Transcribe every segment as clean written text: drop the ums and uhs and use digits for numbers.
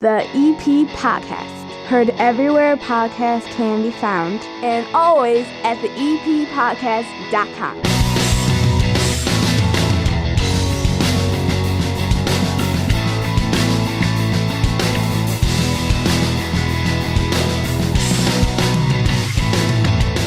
The EP Podcast. Heard everywhere podcasts can be found, and always at theeppodcast.com.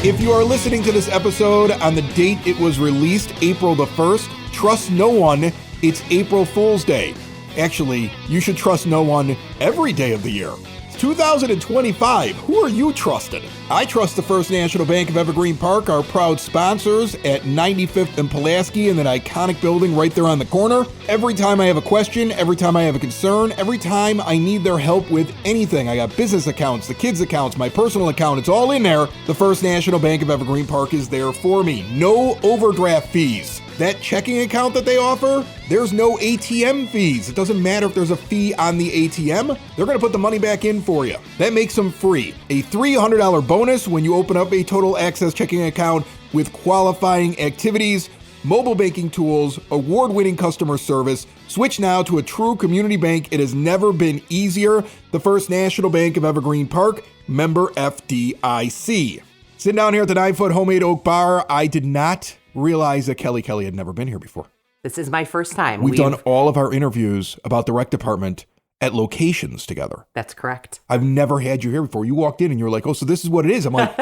If you are listening to this episode on the date it was released, April the 1st, trust no one, it's April Fool's Day. Actually, you should trust no one every day of the year. It's 2025. Who are you trusting? I trust the First National Bank of Evergreen Park, our proud sponsors at 95th and Pulaski in that iconic building right there on the corner. Every time I have a question, every time I have a concern, every time I need their help with anything, I got business accounts, the kids' accounts, my personal account, it's all in there. The First National Bank of Evergreen Park is there for me. No overdraft fees. That checking account that they offer, there's no ATM fees. It doesn't matter if there's a fee on the ATM. They're going to put the money back in for you. That makes them free. A $300 bonus when you open up a total access checking account with qualifying activities, mobile banking tools, award-winning customer service. Switch now to a true community bank. It has never been easier. The First National Bank of Evergreen Park, member FDIC. Sitting down here at the 9-foot homemade oak bar, I did not realize that Kelly had never been here before. This is my first time. We've done all of our interviews about the rec department at locations together. That's correct. I've never had you here before. You walked in and you were like, oh, so this is what it is. I'm like,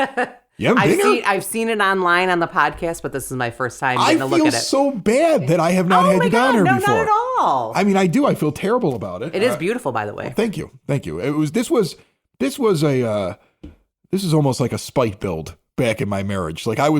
yeah, I've seen it online on the podcast, but this is my first time getting a look at it. I feel so bad that I have not had you down here before. No, not at all. I mean, I do. I feel terrible about it. It is beautiful, by the way. Well, thank you. This is almost like a spite build back in my marriage. Like I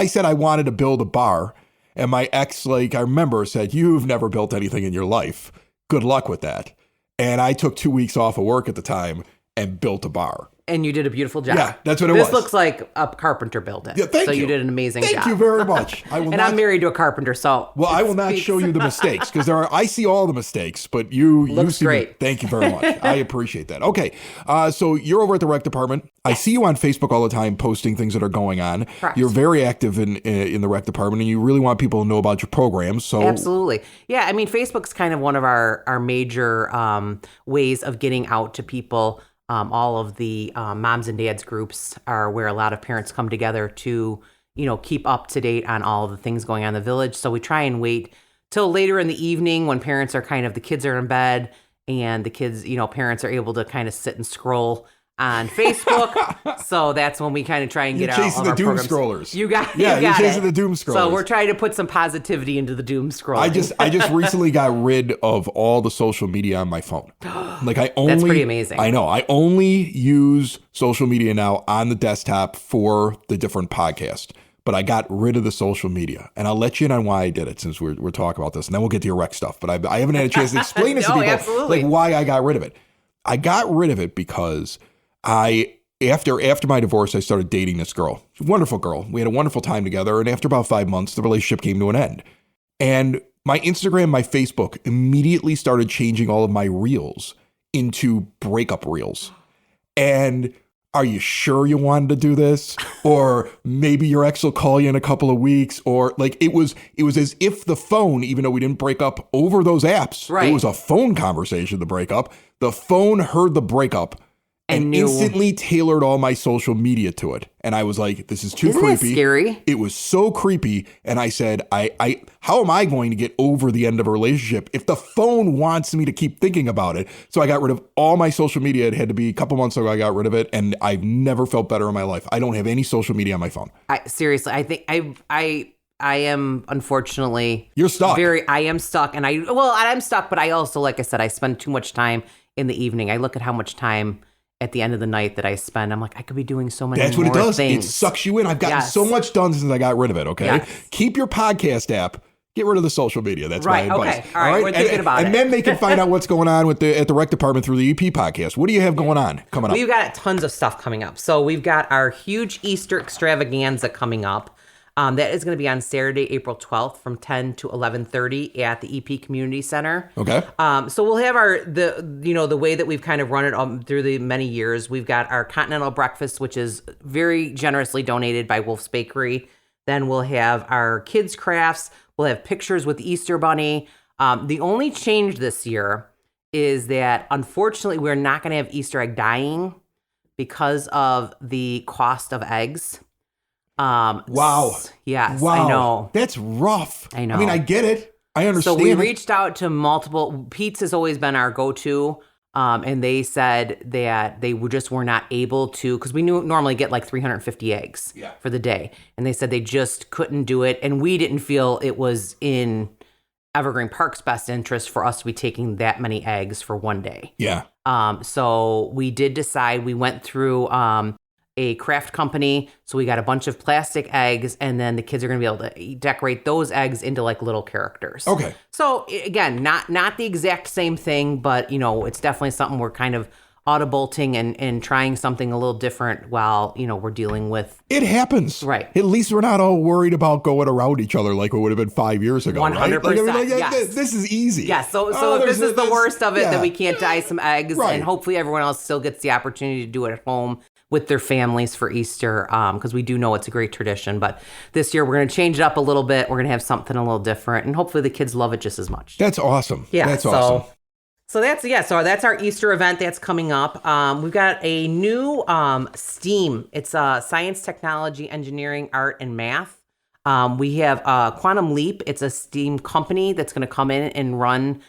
said I wanted to build a bar, and my ex, I remember, said, you've never built anything in your life. Good luck with that. And I took 2 weeks off of work at the time and built a bar. And you did a beautiful job. Yeah, that's what it was. This looks like a carpenter built it. Yeah, thank you. So you did an amazing job. Thank you very much. I'm married to a carpenter, so. Well, I will not show you the mistakes because I see all the mistakes, but you see great. Thank you very much. I appreciate that. Okay, so you're over at the rec department. I see you on Facebook all the time posting things that are going on. Correct. You're very active in the rec department, and you really want people to know about your programs. So absolutely, yeah. I mean, Facebook's kind of one of our major ways of getting out to people. All of the moms and dads groups are where a lot of parents come together to, keep up to date on all of the things going on in the village. So we try and wait till later in the evening when parents are the kids are in bed and the kids, parents are able to kind of sit and scroll on Facebook. So that's when we kind of try and get out all of our programs. Chasing the doom scrollers. You got you're chasing the doom scrollers. So we're trying to put some positivity into the doom scrolling. I just recently got rid of all the social media on my phone. That's pretty amazing. I know. I only use social media now on the desktop for the different podcasts. But I got rid of the social media. And I'll let you in on why I did it since we're talking about this. And then we'll get to your rec stuff. But I haven't had a chance to explain this to people. Absolutely. Why I got rid of it. I got rid of it because after my divorce, I started dating this girl. She's a wonderful girl. We had a wonderful time together. And after about 5 months, the relationship came to an end. And my Instagram, my Facebook immediately started changing all of my reels into breakup reels. And are you sure you wanted to do this? Or maybe your ex will call you in a couple of weeks. Or it was as if the phone, even though we didn't break up over those apps, right. It was a phone conversation, the breakup. The phone heard the breakup and instantly tailored all my social media to it. And I was like, this is too creepy. Isn't that scary? It was so creepy. And I said, how am I going to get over the end of a relationship if the phone wants me to keep thinking about it? So I got rid of all my social media. It had to be a couple months ago I got rid of it. And I've never felt better in my life. I don't have any social media on my phone. Seriously, I think I am, unfortunately. You're stuck. I am stuck. And I'm stuck, but I also, like I said, I spend too much time in the evening. I look at how much time at the end of the night that I spend. I'm like, I could be doing so many more things. That's what it does. It sucks you in. I've gotten so much done since I got rid of it, okay? Yes. Keep your podcast app. Get rid of the social media. That's my advice. Okay. All right. We're thinking about it. And then they can find out what's going on at the rec department through the EP podcast. What do you have going on coming up? We've got tons of stuff coming up. So we've got our huge Easter extravaganza coming up. That is going to be on Saturday, April 12th from 10 to 11:30 at the EP Community Center. Okay. So we'll have the way that we've kind of run it through the many years. We've got our continental breakfast, which is very generously donated by Wolf's Bakery. Then we'll have our kids' crafts. We'll have pictures with the Easter Bunny. The only change this year is that unfortunately we're not going to have Easter egg dyeing because of the cost of eggs. Wow. Yes, Wow. I know. That's rough. I know. I mean, I get it. I understand. So we it. reached out to multiple. Pete's has always been our go-to, and they said that they were not able to, because we normally get like 350 eggs for the day, and they said they just couldn't do it, and we didn't feel it was in Evergreen Park's best interest for us to be taking that many eggs for one day. Yeah. So we did decide. We went through a craft company. So we got a bunch of plastic eggs, and then the kids are going to be able to decorate those eggs into like little characters. Okay. So again, not the exact same thing, but it's definitely something we're kind of audibolting and trying something a little different while, we're dealing with. It happens. Right. At least we're not all worried about going around each other like it would have been 5 years ago. 100%. Right? Yes. This is easy. Yeah. So this is the worst of it, that we can't dye some eggs, Right. and hopefully everyone else still gets the opportunity to do it at home with their families for Easter, because we do know it's a great tradition. But this year we're going to change it up a little bit. We're going to have something a little different, and hopefully the kids love it just as much. That's awesome. Yeah. That's awesome. So that's our Easter event that's coming up. We've got a new STEAM. It's science, technology, engineering, art, and math. We have Quantum Leap. It's a STEAM company that's going to come in and run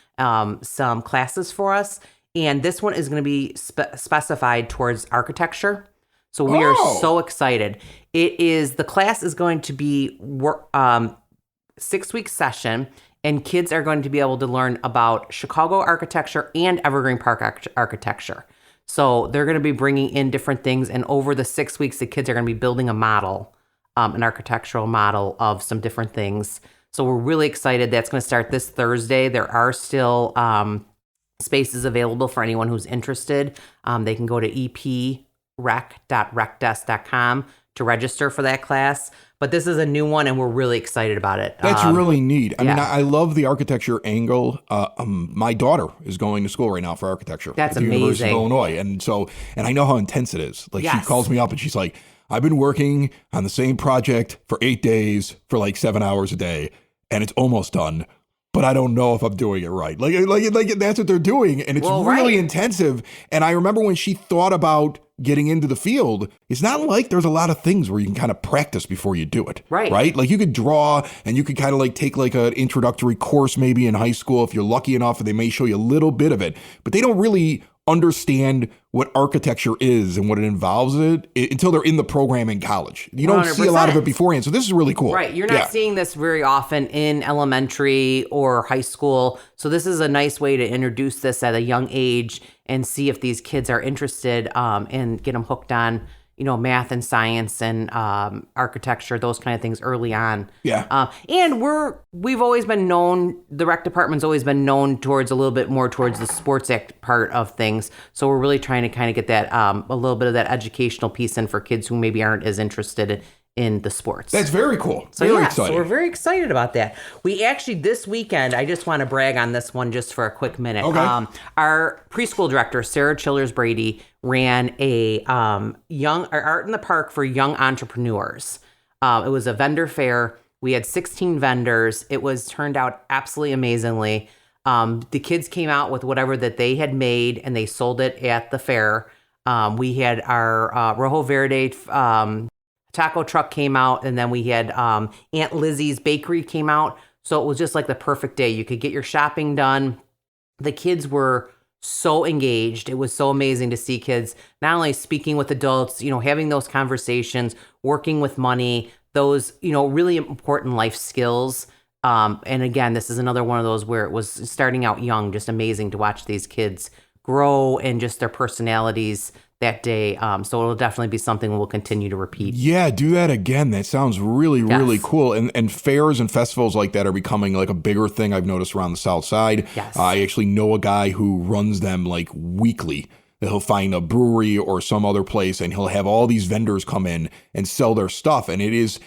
some classes for us. And this one is going to be specified towards architecture. So we are so excited. The class is going to be 6-week session, and kids are going to be able to learn about Chicago architecture and Evergreen Park architecture. So they're going to be bringing in different things, and over the 6 weeks, the kids are going to be building a model, an architectural model of some different things. So we're really excited. That's going to start this Thursday. There are still spaces available for anyone who's interested. They can go to eprec.recdesk.com to register for that class. But this is a new one, and we're really excited about it. That's really neat. I mean, I love the architecture angle. My daughter is going to school right now for architecture. That's at the University of amazing. Illinois. And I know how intense it is. Like, she calls me up and she's like, I've been working on the same project for 8 days for like 7 hours a day, and it's almost done, but I don't know if I'm doing it right. Like that's what they're doing, and it's really intensive. And I remember when she thought about getting into the field, it's not like there's a lot of things where you can kind of practice before you do it. Right? Like, you could draw, and you could kind of like take like an introductory course maybe in high school if you're lucky enough, and they may show you a little bit of it, but they don't really understand what architecture is and what it involves until they're in the program in college. You don't 100%. see a lot of it beforehand. So this is really cool. Right. You're not seeing this very often in elementary or high school. So this is a nice way to introduce this at a young age and see if these kids are interested, and get them hooked on, math and science and architecture, those kind of things early on. Yeah. And we've always been known, the rec department's always been known towards a little bit more towards the sports act part of things. So we're really trying to kind of get that, a little bit of that educational piece in for kids who maybe aren't as interested in the sports. That's very cool. So very So exciting. we're very excited about that. We actually, this weekend, I just want to brag on this one just for a quick minute. Okay. Our preschool director, Sarah Childers Brady, ran a art in the park for young entrepreneurs. It was a vendor fair. We had 16 vendors. It turned out absolutely amazingly. The kids came out with whatever that they had made, and they sold it at the fair. We had our Rojo Verde taco truck came out, and then we had Aunt Lizzie's bakery came out. So it was just like the perfect day. You could get your shopping done. The kids were so engaged. It was so amazing to see kids not only speaking with adults, having those conversations, working with money, those, really important life skills. And again, this is another one of those where it was starting out young, just amazing to watch these kids grow and just their personalities that day. So it'll definitely be something we'll continue to repeat. Yeah, do that again. That sounds really, really cool. And fairs and festivals like that are becoming like a bigger thing I've noticed around the South Side. Yes. I actually know a guy who runs them like weekly. He'll find a brewery or some other place, and he'll have all these vendors come in and sell their stuff. And it is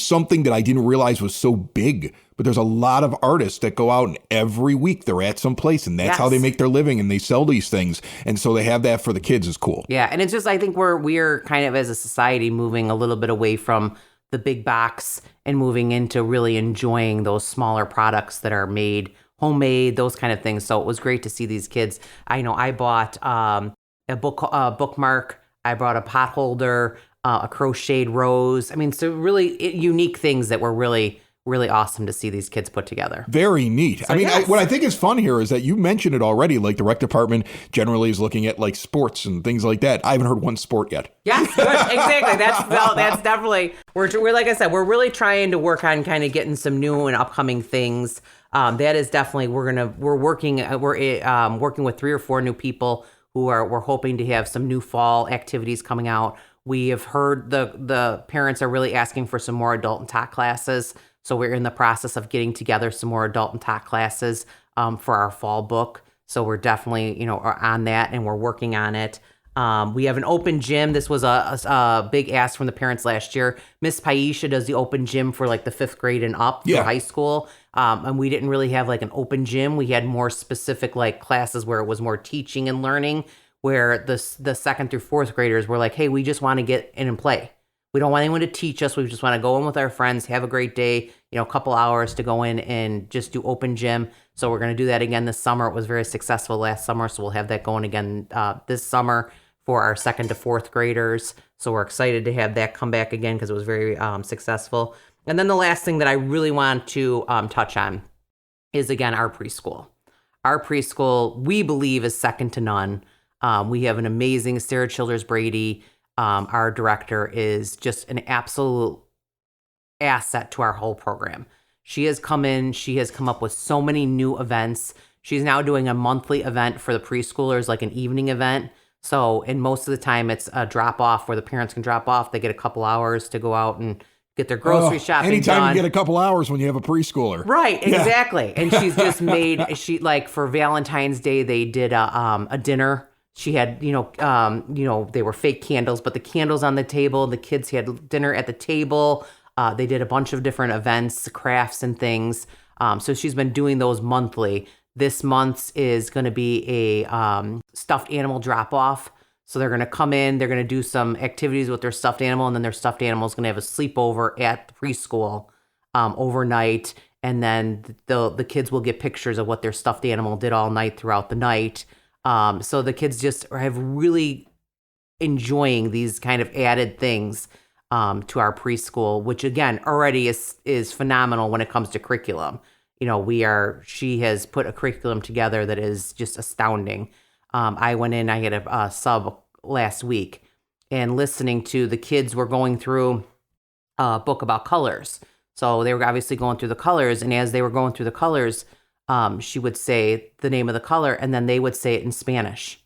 something that I didn't realize was so big. But there's a lot of artists that go out, and every week they're at some place, and that's how they make their living, and they sell these things. And so they have that for the kids is cool. Yeah, and it's just, I think we're kind of as a society moving a little bit away from the big box and moving into really enjoying those smaller products that are made homemade, those kind of things. So it was great to see these kids. I know I bought a bookmark. I brought a pot holder, a crocheted rose. I mean, so really unique things that were really, really awesome to see these kids put together. Very neat. So, I mean, yes. what I think is fun here is that you mentioned it already, like the rec department generally is looking at like sports and things like that. I haven't heard one sport yet. Yes, good. Exactly. That's definitely, we're like I said, we're really trying to work on kind of getting some new and upcoming things. That is definitely, we're working with 3 or 4 new people we're hoping to have some new fall activities coming out. We have heard the parents are really asking for some more adult and tot classes. So we're in the process of getting together some more adult and tot classes for our fall book. So we're definitely, on that, and we're working on it. We have an open gym. This was a big ask from the parents last year. Miss Paisha does the open gym for like the 5th grade and up for high school. And we didn't really have like an open gym. We had more specific like classes where it was more teaching and learning, where the 2nd through 4th graders were like, hey, we just want to get in and play. We don't want anyone to teach us. We just want to go in with our friends, have a great day, a couple hours to go in and just do open gym. So we're going to do that again this summer. It was very successful last summer. So we'll have that going again this summer for our 2nd to 4th graders. So we're excited to have that come back again because it was very successful. And then the last thing that I really want to touch on is, again, our preschool. Our preschool, we believe, is second to none. We have an amazing Sarah Childers Brady. Our director is just an absolute asset to our whole program. She has come in, she has come up with so many new events. She's now doing a monthly event for the preschoolers, like an evening event. So, and most of the time it's a drop off where the parents can drop off. They get a couple hours to go out and get their grocery shopping anytime done. You get a couple hours when you have a preschooler. Right, exactly. Yeah. And she's just made, like for Valentine's Day, they did a dinner. She had, they were fake candles, but the candles on the table, the kids had dinner at the table. They did a bunch of different events, crafts and things. So she's been doing those monthly. This month's is going to be a stuffed animal drop-off. So they're going to come in, they're going to do some activities with their stuffed animal, and then their stuffed animal is going to have a sleepover at the preschool overnight. And then the kids will get pictures of what their stuffed animal did all night throughout the night. So the kids just have really enjoying these kind of added things to our preschool, which again already is phenomenal when it comes to curriculum. She has put a curriculum together that is just astounding. I went in, I had a sub last week, and listening to the kids were going through a book about colors. So they were obviously going through the colors, and as they were going through the colors, she would say the name of the color, and then they would say it in Spanish.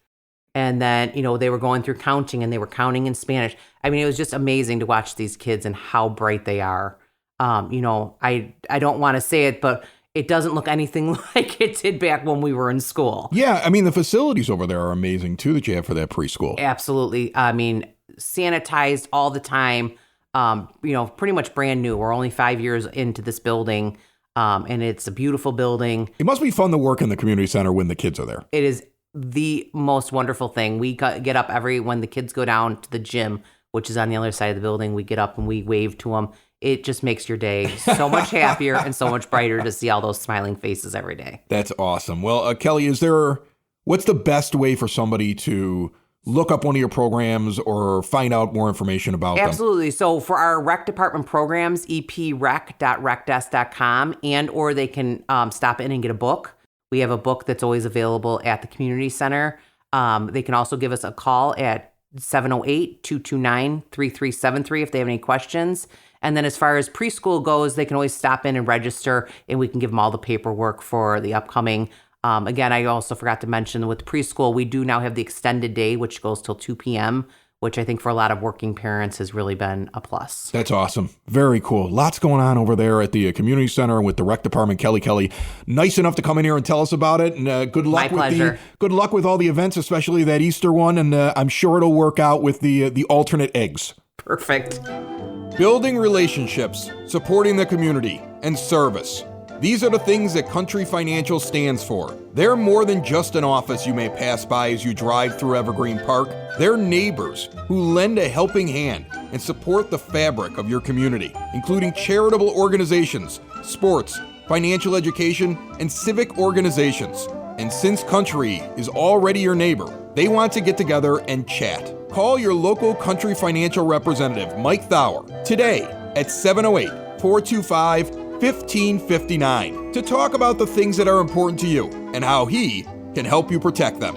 And then, they were going through counting, and they were counting in Spanish. I mean, it was just amazing to watch these kids and how bright they are. I don't want to say it, but it doesn't look anything like it did back when we were in school. Yeah, I mean, the facilities over there are amazing, too, that you have for that preschool. Absolutely. I mean, sanitized all the time, pretty much brand new. We're only 5 years into this building, and it's a beautiful building. It must be fun to work in the community center when the kids are there. It is the most wonderful thing. We get up when the kids go down to the gym, which is on the other side of the building. We get up and we wave to them. It just makes your day so much happier and so much brighter to see all those smiling faces every day. That's awesome. Well, Kelly, what's the best way for somebody to look up one of your programs or find out more information about them? Absolutely. So for our rec department programs, eprec.recdesk.com, or they can stop in and get a book. We have a book that's always available at the community center. They can also give us a call at 708-229-3373 if they have any questions. And then as far as preschool goes, they can always stop in and register, and we can give them all the paperwork for the upcoming. Again, I also forgot to mention with preschool, we do now have the extended day, which goes till 2 p.m., which I think for a lot of working parents has really been a plus. That's awesome. Very cool. Lots going on over there at the community center with the rec department. Kelly, nice enough to come in here and tell us about it. And good luck. My pleasure. Good luck with all the events, especially that Easter one. And I'm sure it'll work out with the alternate eggs. Perfect. Building relationships, supporting the community, and service. These are the things that Country Financial stands for. They're more than just an office you may pass by as you drive through Evergreen Park. They're neighbors who lend a helping hand and support the fabric of your community, including charitable organizations, sports, financial education, and civic organizations. And since Country is already your neighbor, they want to get together and chat. Call your local Country financial representative, Mike Thauer, today at 708-425-1559 to talk about the things that are important to you and how he can help you protect them.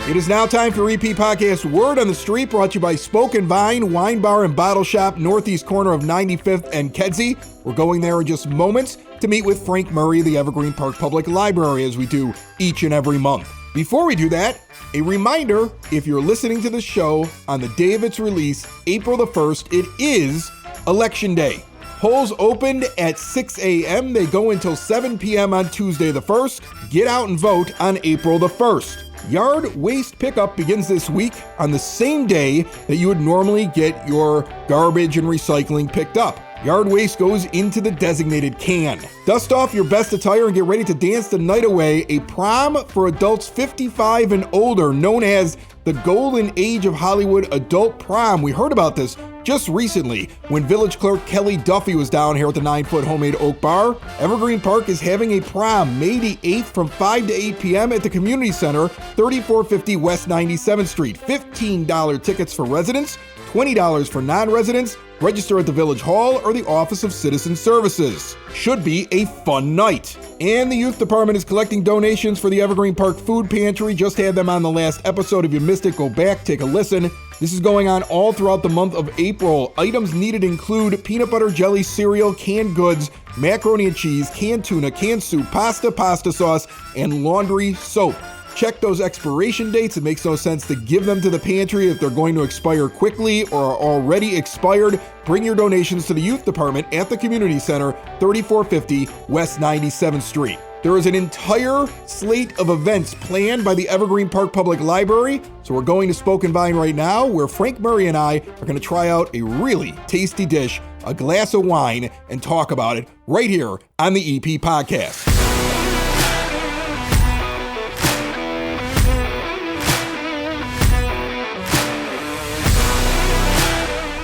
It is now time for EP Podcast Word on the Street, brought to you by Spoken Vine, Wine Bar and Bottle Shop, northeast corner of 95th and Kedzie. We're going there in just moments to meet with Frank Murray of the Evergreen Park Public Library, as we do each and every month. Before we do that, a reminder, if you're listening to the show on the day of its release, April the 1st, it is Election Day. Polls opened at 6 a.m. They go until 7 p.m. on Tuesday the 1st. Get out and vote on April the 1st. Yard waste pickup begins this week on the same day that you would normally get your garbage and recycling picked up. Yard waste goes into the designated can. Dust off your best attire and get ready to dance the night away. A prom for adults 55 and older, known as the Golden Age of Hollywood Adult Prom. We heard about this just recently when Village Clerk Kelly Duffy was down here at the 9-foot Homemade Oak Bar. Evergreen Park is having a prom May the 8th from 5 to 8 p.m. at the Community Center, 3450 West 97th Street. $15 tickets for residents, $20 for non-residents. Register at the Village Hall or the Office of Citizen Services. Should be a fun night. And the Youth Department is collecting donations for the Evergreen Park Food Pantry. Just had them on the last episode. If you missed it, go back, take a listen. This is going on all throughout the month of April. Items needed include peanut butter jelly cereal, canned goods, macaroni and cheese, canned tuna, canned soup, pasta sauce, and laundry soap. Check those expiration dates. It makes no sense to give them to the pantry if they're going to expire quickly or are already expired. Bring your donations to the Youth Department at the Community Center, 3450 West 97th Street. There is an entire slate of events planned by the Evergreen Park Public Library, so we're going to Spoken Vine right now, where Frank Murray and I are going to try out a really tasty dish, a glass of wine, and talk about it right here on the EP Podcast.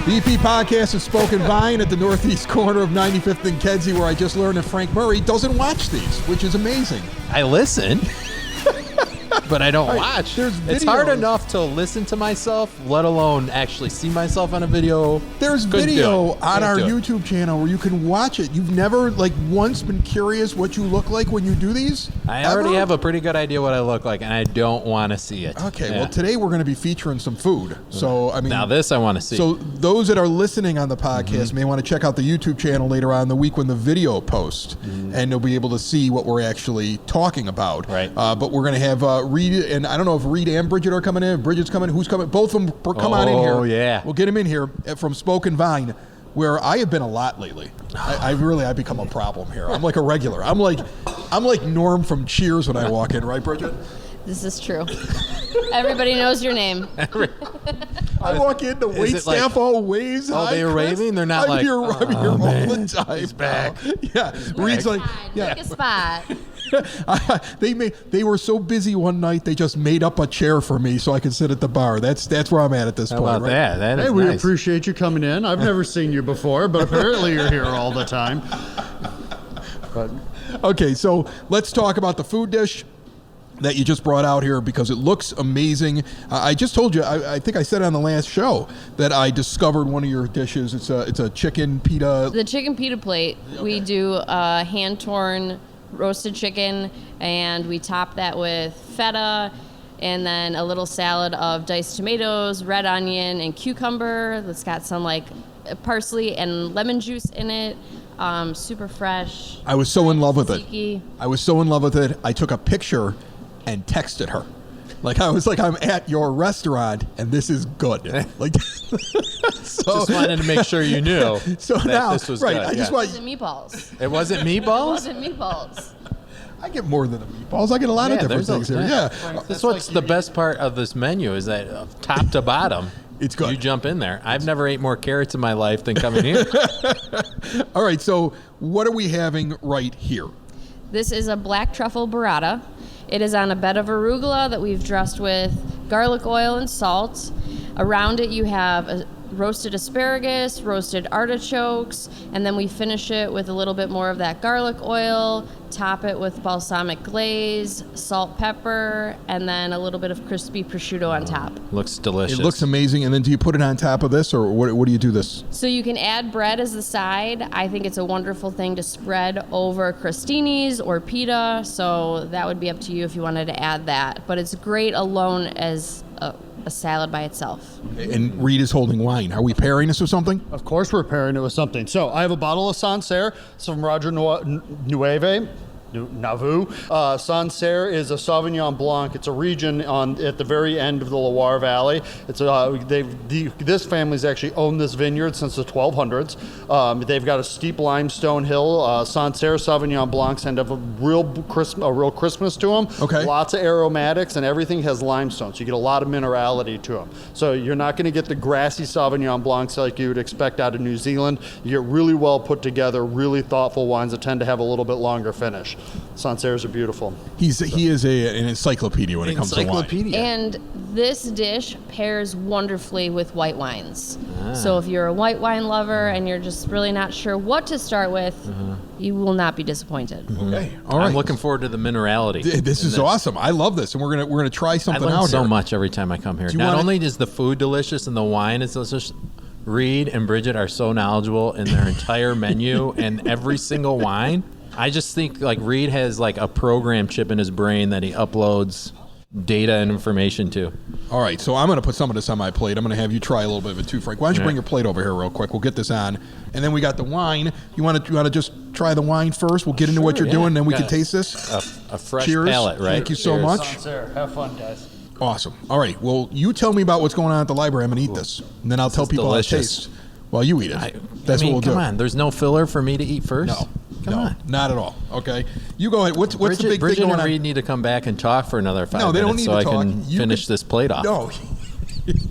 The EP Podcast is Spoken Vine at the northeast corner of 95th and Kedzie, where I just learned that Frank Murray doesn't watch these, which is amazing. I listen, but I don't watch. There's videos. It's hard enough to listen to myself, let alone actually see myself on a video. There's video on our YouTube channel where you can watch it. You've never, once been curious what you look like when you do these? I already have a pretty good idea what I look like, and I don't want to see it. Okay, well, today we're going to be featuring some food. So, I mean... Now this I want to see. So those that are listening on the podcast may want to check out the YouTube channel later on in the week when the video posts, and they'll be able to see what we're actually talking about. Right. But we're going to have Reed, and I don't know if Reed and Bridget are coming in. If Bridget's coming, who's coming? Both of them come on in here. Oh, yeah. We'll get them in here from Spoken Vine, where I have been a lot lately. I've become a problem here. I'm like a regular. I'm like Norm from Cheers when I walk in, right, Bridget? This is true. Everybody knows your name. I walk in, the wait staff all waves. Oh, they're raving? They're not I'm here all man. the time. He's back. Yeah. Reed's like, yeah. Pick a spot. They were so busy one night, they just made up a chair for me so I could sit at the bar. That's where I'm at this How point. about right? that? That is Hey, we nice. appreciate you coming in. I've never seen you before, but apparently you're here all the time. But Okay, so let's talk about the food dish that you just brought out here because it looks amazing. I just told you, I think I said on the last show that I discovered one of your dishes. It's a chicken pita. The chicken pita plate, we do hand-torn roasted chicken, and we top that with feta, and then a little salad of diced tomatoes, red onion, and cucumber that's got some parsley and lemon juice in it. Super fresh. I was so in love with it. Tzatziki. I was so in love with it. I took a picture and texted her. I was like, I'm at your restaurant and this is good. Just wanted to make sure you knew that now, this was right, good. I just It want. wasn't meatballs. It wasn't meatballs? It wasn't meatballs. I get more than the meatballs. I get a lot of different things here. Yeah. That's what's the best part of this menu is that top to bottom, It's good. You jump in there. I've never ate more carrots in my life than coming here. All right, so what are we having right here? This is a black truffle burrata. It is on a bed of arugula that we've dressed with garlic oil and salt. Around it you have a roasted asparagus, roasted artichokes, and then we finish it with a little bit more of that garlic oil, top it with balsamic glaze, salt, pepper, and then a little bit of crispy prosciutto on top. Looks delicious. It looks amazing. And then do you put it on top of this, or what do you do this? So you can add bread as the side. I think it's a wonderful thing to spread over crostinis or pita, so that would be up to you if you wanted to add that. But it's great alone as a salad by itself. And Reed is holding wine. Are we pairing this with something? Of course we're pairing it with something. So I have a bottle of Sancerre. It's from Roger Navu. Sancerre is a Sauvignon Blanc. It's a region at the very end of the Loire Valley. It's this family's actually owned this vineyard since the 1200s. They've got a steep limestone hill. Sancerre Sauvignon Blancs tend to have a real crispness to them. Okay. Lots of aromatics, and everything has limestone, so you get a lot of minerality to them. So you're not going to get the grassy Sauvignon Blancs like you would expect out of New Zealand. You get really well put together, really thoughtful wines that tend to have a little bit longer finish. Sancerres are beautiful. He is an encyclopedia when it comes to wine. And this dish pairs wonderfully with white wines. So if you're a white wine lover and you're just really not sure what to start with, you will not be disappointed. Okay, all right. I'm looking forward to the minerality. This is awesome. I love this, and we're gonna try I something learn out so here. much every time I come here. you Not wanna- only is the food delicious and the wine is delicious, Reed and Bridget are so knowledgeable in their entire menu and every single wine. I just think like Reed has like a program chip in his brain that he uploads data and information to. All right, so I'm going to put some of this on my plate. I'm going to have you try a little bit of it too, Frank. Why don't you bring your plate over here real quick? We'll get this on, and then we got the wine. You want to just try the wine first? We'll get into what you're doing, then we can taste this. A fresh Cheers. palate, right? Thank you so Cheers. much. Sancerre, have fun, guys. Awesome. All right, well, you tell me about what's going on at the library. I'm going to eat this, and then I'll tell is people how it delicious. tastes. Well, you eat it. That's what we'll do. Come on, there's no filler for me to eat first? No. Come on. Not at all. Okay, you go ahead. What's Bridget, the big Bridget thing going and on? Reed need to come back and talk for another 5 No, they don't minutes need so to I talk. can You finish could- this plate off. No,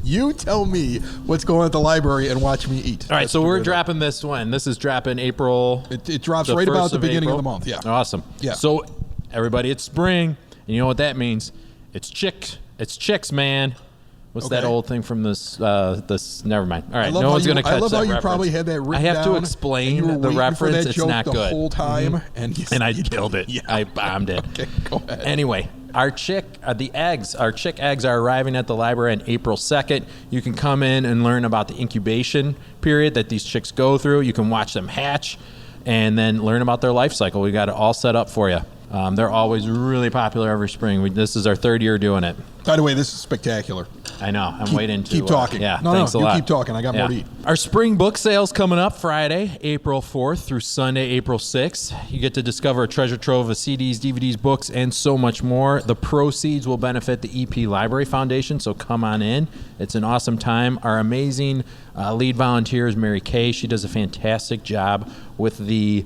you tell me what's going on at the library and watch me eat. All right, That's so what we're doing. dropping this one. This is dropping April. It drops the right 1st about the beginning April. of the month. Yeah. Awesome. Yeah. So everybody, it's spring, and you know what that means? It's chicks. It's chicks, man. What's that Okay. old thing from this? Never mind. All right, I love no how one's you- going to catch that I love how you reference. probably had that written I have down, to and explain you were the waiting for reference. that It's joke not the good. whole time, and I killed it. Yeah. I bombed it. Okay, go ahead. Anyway, our chick eggs are arriving at the library on April 2nd. You can come in and learn about the incubation period that these chicks go through. You can watch them hatch and then learn about their life cycle. We got it all set up for you. They're always really popular every spring. This is our 3rd year doing it. By the way, this is spectacular. I know. I'm waiting to keep talking. Yeah, No, thanks a you lot. keep talking. I got more to eat. Our spring book sale's coming up Friday, April 4th through Sunday, April 6th. You get to discover a treasure trove of CDs, DVDs, books, and so much more. The proceeds will benefit the EP Library Foundation, so come on in. It's an awesome time. Our amazing lead volunteer is Mary Kay. She does a fantastic job with the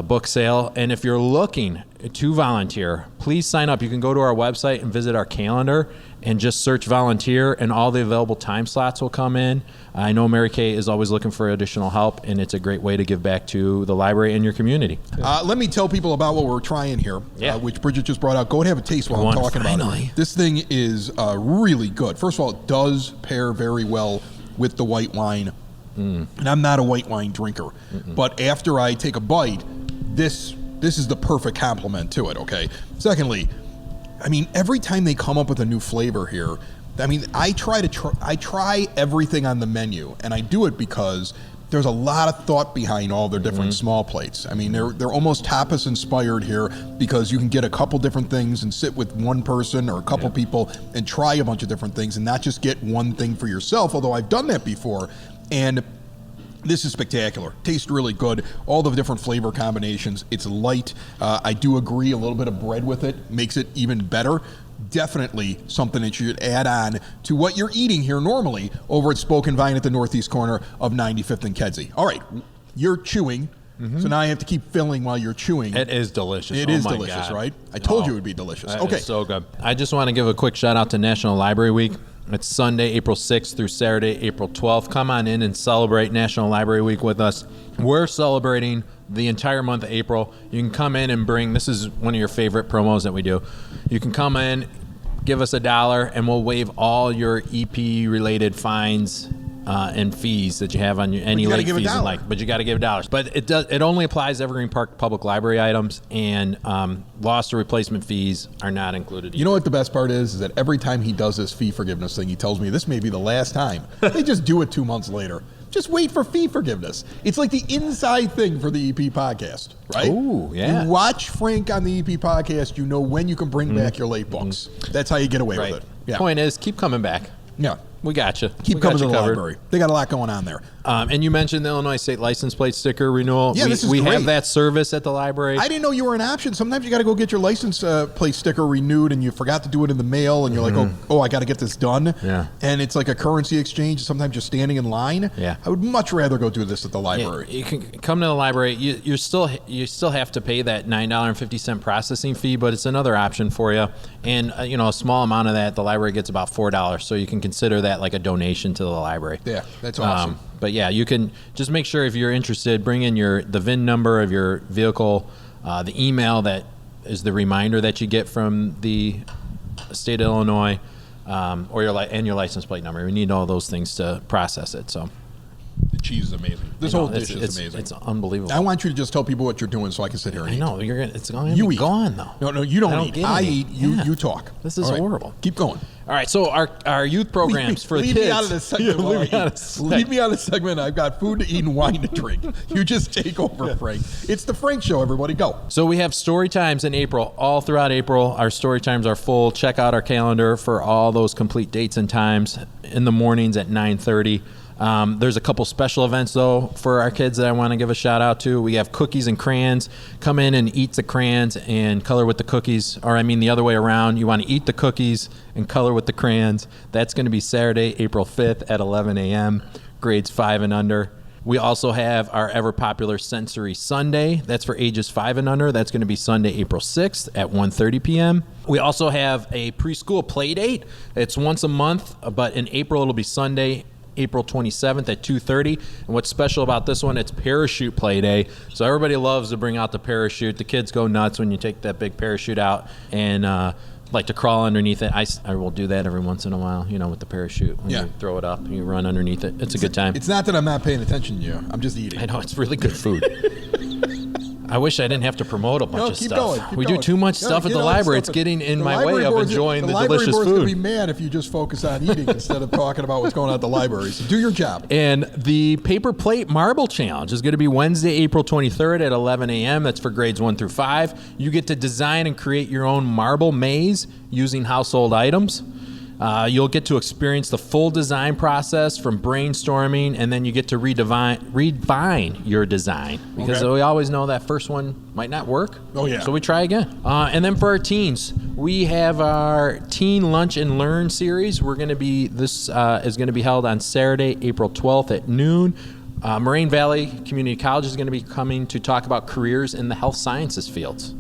book sale. And if you're looking to volunteer, please sign up. You can go to our website and visit our calendar and just search volunteer, and all the available time slots will come in. I know Mary Kay is always looking for additional help, and it's a great way to give back to the library and your community. Let me tell people about what we're trying here, which Bridget just brought out. Go ahead and have a taste while I'm talking about it. This thing is really good. First of all, it does pair very well with the white wine. And I'm not a white wine drinker, but after I take a bite, this is the perfect complement to it, okay? Secondly, I mean, every time they come up with a new flavor here, I mean, I try everything on the menu, and I do it because there's a lot of thought behind all their different small plates. I mean, they're almost tapas inspired here because you can get a couple different things and sit with one person or a couple people and try a bunch of different things and not just get one thing for yourself, although I've done that before. And this is spectacular. Tastes really good. All the different flavor combinations. It's light. I do agree, a little bit of bread with it makes it even better. Definitely something that you should add on to what you're eating here normally over at Spoke and Vine at the northeast corner of 95th and Kedzie. All right, you're chewing. So now I have to keep filling while you're chewing. It is delicious. It is delicious, right? I told you it would be delicious. That Okay. is so good. I just want to give a quick shout out to National Library Week. It's Sunday, April 6th through Saturday, April 12th. Come on in and celebrate National Library Week with us. We're celebrating the entire month of April. You can come in and bring, this is one of your favorite promos that we do. You can come in, give us $1, and we'll waive all your EP-related fines and fees that you have on any late fees and like. But you got to give $1. But it only applies to Evergreen Park Public Library items, and lost or replacement fees are not included. You know what the best part is that every time he does this fee forgiveness thing, he tells me this may be the last time. They just do it 2 months later. Just wait for fee forgiveness. It's like the inside thing for the EP podcast, right? Oh, yeah. You watch Frank on the EP podcast, you know when you can bring back your late books. That's how you get away with it. Yeah. Point is, keep coming back. Yeah. We got you. Keep coming to the library. They got a lot going on there. And you mentioned the Illinois State License Plate Sticker renewal. Yeah, this is we great. have that service at the library. I didn't know you were an option. Sometimes you got to go get your license plate sticker renewed, and you forgot to do it in the mail, and you're like, oh, I got to get this done. Yeah. And it's like a currency exchange. Sometimes you're standing in line. Yeah. I would much rather go do this at the library. Yeah, you can come to the library. You still have to pay that $9.50 processing fee, but it's another option for you. And a small amount of that, the library gets about $4, so you can consider that like a donation to the library. Yeah, that's awesome. But yeah, you can just make sure if you're interested, bring in the VIN number of your vehicle, the email that is the reminder that you get from the state of Illinois, or your license plate number. We need all those things to process it. So the cheese is amazing. This whole dish is amazing. It's unbelievable. I want you to just tell people what you're doing so I can sit here and eat. I know it's going to be gone though. No, you don't eat. I eat. You talk. This is horrible. Keep going. All right, so our youth programs for the kids. Leave me out of this segment. Leave me out of the segment. I've got food to eat and wine to drink. You just take over, Frank. It's the Frank Show, everybody. Go. So we have story times in April. All throughout April, our story times are full. Check out our calendar for all those complete dates and times in the mornings at 9:30. There's a couple special events, though, for our kids that I want to give a shout out to. We have cookies and crayons. Come in and eat the crayons and color with the cookies. Or, I mean, the other way around. You want to eat the cookies and color with the crayons. That's going to be Saturday, April 5th at 11 a.m., grades 5 and under. We also have our ever-popular Sensory Sunday. That's for ages 5 and under. That's going to be Sunday, April 6th at 1:30 p.m. We also have a preschool play date. It's once a month, but in April it'll be Sunday, April 27th at 2:30. And what's special about this one, it's parachute play day. So everybody loves to bring out the parachute. The kids go nuts when you take that big parachute out and like to crawl underneath it. I will do that every once in a while, with the parachute. When you throw it up, you run underneath it. It's a good time. It's not that I'm not paying attention to you. I'm just eating. I know, it's really good food. I wish I didn't have to promote a bunch of keep stuff. Going, we do too much stuff at the library. It's getting in my way of enjoying the delicious food. The library board's going to be food. mad if you just focus on eating instead of talking about what's going on at the library. So do your job. And the Paper Plate Marble Challenge is going to be Wednesday, April 23rd at 11 a.m. That's for grades 1 through 5. You get to design and create your own marble maze using household items. You'll get to experience the full design process from brainstorming, and then you get to redefine your design because we always know that first one might not work. Oh, yeah. So we try again. And then for our teens, we have our Teen Lunch and Learn series. This is going to be held on Saturday, April 12th at noon. Moraine Valley Community College is going to be coming to talk about careers in the health sciences fields.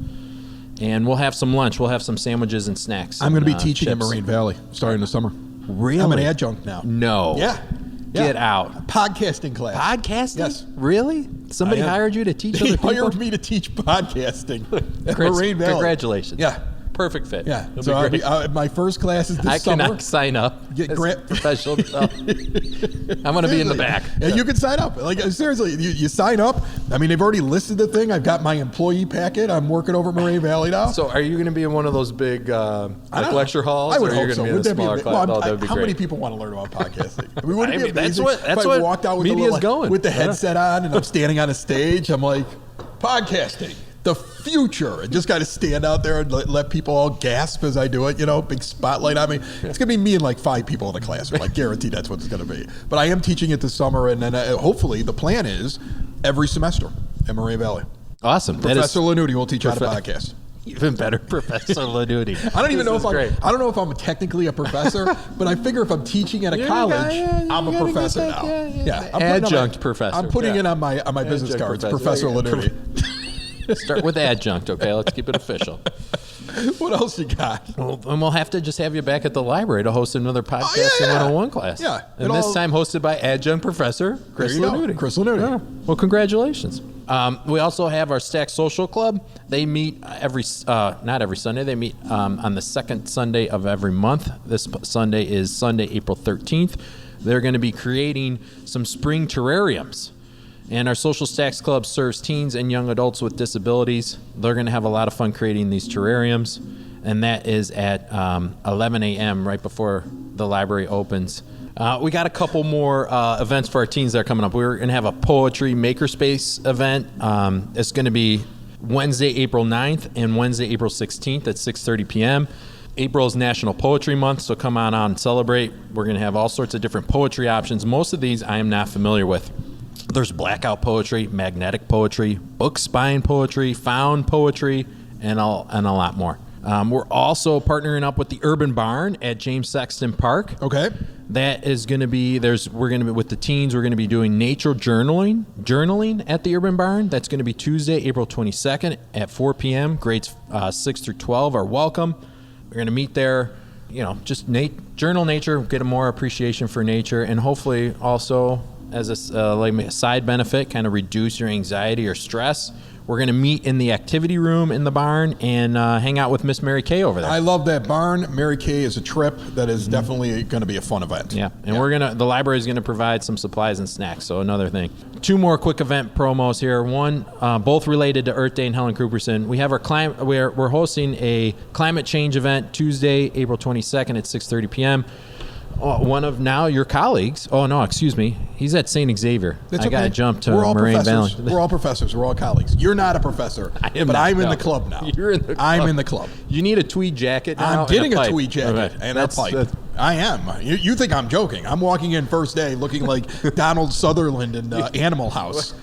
And we'll have some lunch. We'll have some sandwiches and snacks. I'm going to be teaching at Moraine Valley starting this summer. Really? I'm an adjunct now. No. Yeah. Get out. Podcasting class. Podcasting? Yes. Really? Somebody hired you to teach other people? They hired me to teach podcasting at Moraine Valley. Congratulations. Yeah. Perfect fit. Yeah. It'll So be great. my first class is this summer. I cannot sign up. Get professional. I'm going to be in the back. Yeah, you can sign up. Like seriously, you sign up. I mean, they've already listed the thing. I've got my employee packet. I'm working over at Moraine Valley now. So, are you going to be in one of those big lecture halls? I would or hope you're so. Be in a smaller class? Well, that would be how great. many people want to learn about podcasting? I mean, wouldn't it be that's amazing what if I walked out with media's going with the headset on and I'm standing on a stage? I'm like, podcasting. The future, and just got to stand out there and let people all gasp as I do it, big spotlight on me. It's going to be me and like 5 people in the classroom. I guarantee that's what it's going to be. But I am teaching it this summer, and then hopefully the plan is every semester at Moraine Valley. Awesome. Professor Lanuti will teach how to podcast. Even better, Professor Lanuti. I don't even know if I don't know if I'm technically a professor, but I figure if I'm teaching at a college, I'm a professor now. Yeah, adjunct professor. I'm putting it on my business cards, Professor Lanuti. Start with adjunct, okay? Let's keep it official. What else you got? Well, and we'll have to just have you back at the library to host another podcast in 101 class. Yeah. And this time hosted by adjunct professor Chris There you go. Lanuti. Chris Lanuti. Yeah. Well, congratulations. We also have our Stack Social Club. They meet not every Sunday. They meet on the second Sunday of every month. This Sunday is Sunday, April 13th. They're going to be creating some spring terrariums. And our Social Stacks Club serves teens and young adults with disabilities. They're going to have a lot of fun creating these terrariums. And that is at 11 a.m. right before the library opens. We got a couple more events for our teens that are coming up. We're going to have a poetry makerspace event. It's going to be Wednesday, April 9th and Wednesday, April 16th at 6:30 p.m. April is National Poetry Month, so come on out and celebrate. We're going to have all sorts of different poetry options. Most of these I am not familiar with. There's blackout poetry, magnetic poetry, book spine poetry, found poetry, and a lot more. We're also partnering up with the Urban Barn at James Sexton Park. Okay. That is going to be, we're going to be, with the teens, we're going to be doing nature journaling at the Urban Barn. That's going to be Tuesday, April 22nd at 4 p.m. Grades 6 through 12 are welcome. We're going to meet there, just journal nature, get a more appreciation for nature, and hopefully also as a side benefit, kind of reduce your anxiety or stress. We're going to meet in the activity room in the barn and hang out with Miss Mary Kay over there. I love that barn. Mary Kay is a trip that is definitely going to be a fun event. Yeah, and the library is going to provide some supplies and snacks, so another thing. Two more quick event promos here. One, both related to Earth Day and Helen Cooperson. We have we're hosting a climate change event Tuesday, April 22nd at 6:30 p.m. One of now your colleagues. Oh no, excuse me. He's at St. Xavier. I got to jump to Moraine Valley. We're all professors. We're all colleagues. You're not a professor, but I'm in the club now. You're in the club. I'm in the club. You need a tweed jacket now. I'm getting a tweed jacket and a pipe. I am. You think I'm joking? I'm walking in first day looking like Donald Sutherland in Animal House.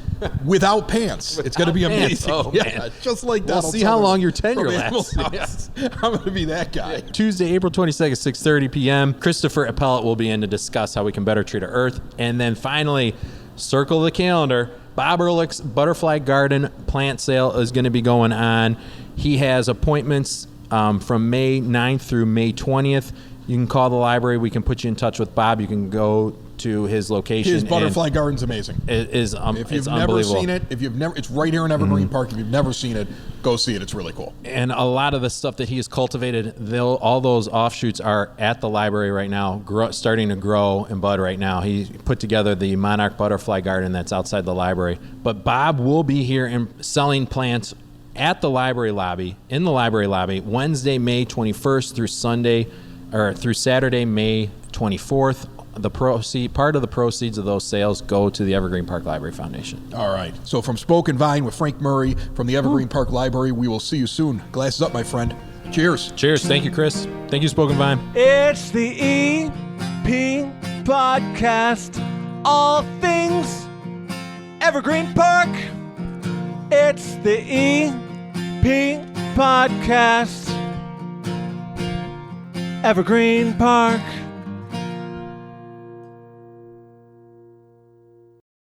Without pants. It's going to be amazing. Oh, yeah, just like Donald We'll see how long your tenure from lasts. Yeah. I'm going to be that guy. Tuesday, April 22nd, 6:30 p.m. Christopher Appellate will be in to discuss how we can better treat our Earth. And then finally, circle the calendar. Bob Ehrlich's Butterfly Garden plant sale is going to be going on. He has appointments from May 9th through May 20th. You can call the library. We can put you in touch with Bob. You can go to his location. His butterfly garden's amazing. It is if you've never seen it, it's right here in Evergreen Park. If you've never seen it, go see it. It's really cool. And a lot of the stuff that he has cultivated, all those offshoots are at the library right now, starting to grow and bud right now. He put together the Monarch Butterfly Garden that's outside the library. But Bob will be here and selling plants at the library lobby, Wednesday, May 21st through Saturday, May 24th. Part of the proceeds of those sales go to the Evergreen Park Library Foundation. All right. So from Spoken Vine with Frank Murray from the Evergreen Park Library, we will see you soon. Glasses up, my friend. Cheers. Cheers. Thank you, Chris. Thank you, Spoken Vine. It's the EP Podcast. All things Evergreen Park. It's the EP Podcast. Evergreen Park.